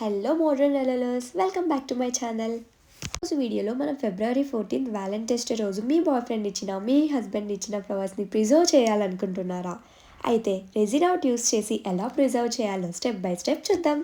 Hello modern ఎలలర్స్, welcome back to my channel. ఈరోజు వీడియోలో మనం ఫిబ్రవరి 14th వ్యాలంటైన్స్ డే రోజు మీ బాయ్ ఫ్రెండ్ ఇచ్చిన మీ హస్బెండ్ ఇచ్చిన ఫ్లవర్స్ని ప్రిజర్వ్ చేయాలనుకుంటున్నారా? అయితే రెజిన్ అవుట్ యూస్ చేసి ఎలా ప్రిజర్వ్ చేయాలో స్టెప్ బై స్టెప్ చూద్దాం.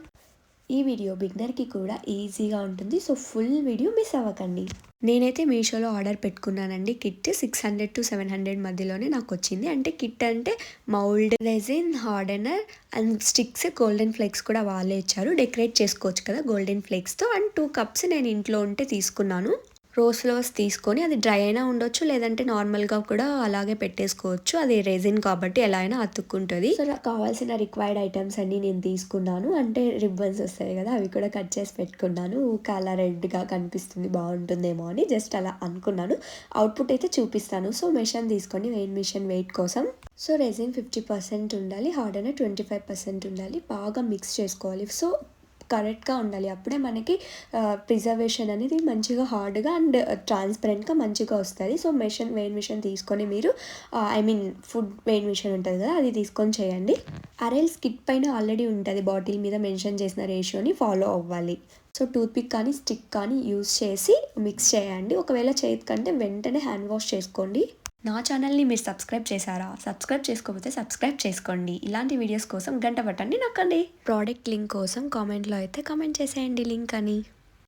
ఈ వీడియో బిగినర్కి కూడా ఈజీగా ఉంటుంది, సో ఫుల్ వీడియో మిస్ అవ్వకండి. నేనైతే మీషోలో ఆర్డర్ పెట్టుకున్నానండి. కిట్ 600 to 700 మధ్యలోనే నాకు వచ్చింది. అంటే కిట్ అంటే mould, resin, hardener and sticks, golden flakes కూడా వాళ్ళే ఇచ్చారు. డెకరేట్ చేసుకోవచ్చు కదా గోల్డెన్ ఫ్లేక్స్తో. అండ్ 2 cups నేను ఇంట్లో ఉంటే తీసుకున్నాను. రోజ్ ఫ్లవర్స్ తీసుకొని అది డ్రై అయినా ఉండొచ్చు, లేదంటే నార్మల్గా కూడా అలాగే పెట్టేసుకోవచ్చు. అది రెజిన్ కాబట్టి ఎలా అయినా అతుక్కుంటుంది. సో నాకు కావాల్సిన రిక్వైర్డ్ ఐటమ్స్ అన్నీ నేను తీసుకున్నాను. అంటే రిబ్బన్స్ వస్తాయి కదా, అవి కూడా కట్ చేసి పెట్టుకున్నాను. కలర్ రెడ్గా కనిపిస్తుంది, బాగుంటుందేమో అని జస్ట్ అలా అనుకున్నాను. అవుట్పుట్ అయితే చూపిస్తాను. సో మెషిన్ తీసుకొని మిషన్ వెయిట్ కోసం. సో రెజిన్ 50% ఉండాలి, హార్డెనర్ 25% ఉండాలి. బాగా మిక్స్ చేసుకోవాలి. సో కరెక్ట్గా ఉండాలి, అప్పుడే మనకి ప్రిజర్వేషన్ అనేది మంచిగా హార్డ్గా అండ్ ట్రాన్స్పరెంట్గా మంచిగా వస్తుంది. సో మిషన్ తీసుకొని మీరు ఫుడ్ మిషన్ ఉంటుంది కదా, అది తీసుకొని చేయండి. అరెల్ స్కిట్ పైన ఆల్రెడీ ఉంటుంది, బాటిల్ మీద మెన్షన్ చేసిన రేషియోని ఫాలో అవ్వాలి. సో టూత్పిక్ కానీ స్టిక్ కానీ యూస్ చేసి మిక్స్ చేయండి. ఒకవేళ చేతికంటే వెంటనే హ్యాండ్ వాష్ చేసుకోండి. నా ఛానల్ని మీరు సబ్స్క్రైబ్ చేశారా? సబ్స్క్రైబ్ చేసుకోకపోతే సబ్స్క్రైబ్ చేసుకోండి. ఇలాంటి వీడియోస్ కోసం గంట బటన్ని నొక్కండి. ప్రోడక్ట్ లింక్ కోసం కామెంట్లో అయితే కామెంట్ చేసేయండి లింక్ అని.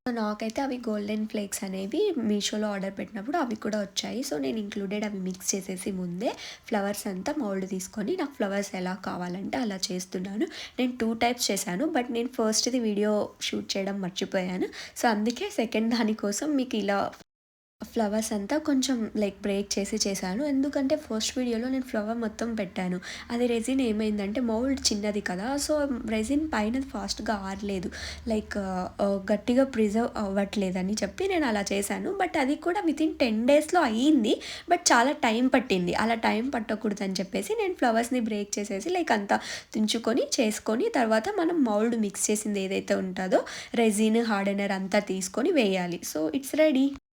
సో నాకైతే అవి గోల్డెన్ ఫ్లేక్స్ అనేవి మీషోలో ఆర్డర్ పెట్టినప్పుడు అవి కూడా వచ్చాయి. సో నేను ఇంక్లూడెడ్ అవి మిక్స్ చేసేసి ముందే ఫ్లవర్స్ అంతా మౌల్డ్ తీసుకొని, నాకు ఫ్లవర్స్ ఎలా కావాలంటే అలా చేస్తున్నాను. నేను 2 types చేశాను, బట్ నేను ఫస్ట్ది వీడియో షూట్ చేయడం మర్చిపోయాను. సో అందుకే సెకండ్ దానికోసం మీకు ఇలా ఫ్లవర్స్ అంతా కొంచెం బ్రేక్ చేసి చేశాను. ఎందుకంటే ఫస్ట్ వీడియోలో నేను ఫ్లవర్ మొత్తం పెట్టాను. అది రెజిన్ ఏమైందంటే మౌల్డ్ చిన్నది కదా, సో రెజిన్ పైన ఫాస్ట్గా ఆరలేదు, గట్టిగా ప్రిజర్వ్ అవ్వట్లేదని చెప్పి నేను అలా చేశాను. బట్ అది కూడా వితిన్ 10 daysలో అయ్యింది, బట్ చాలా టైం పట్టింది. అలా టైం పట్టకూడదని చెప్పేసి నేను ఫ్లవర్స్ని బ్రేక్ చేసేసి అంతా తుంచుకొని చేసుకొని తర్వాత మనం మౌల్డ్ మిక్స్ చేసింది ఏదైతే ఉంటుందో రెజిన్, హార్డెనర్ అంతా తీసుకొని వేయాలి. So it's ready.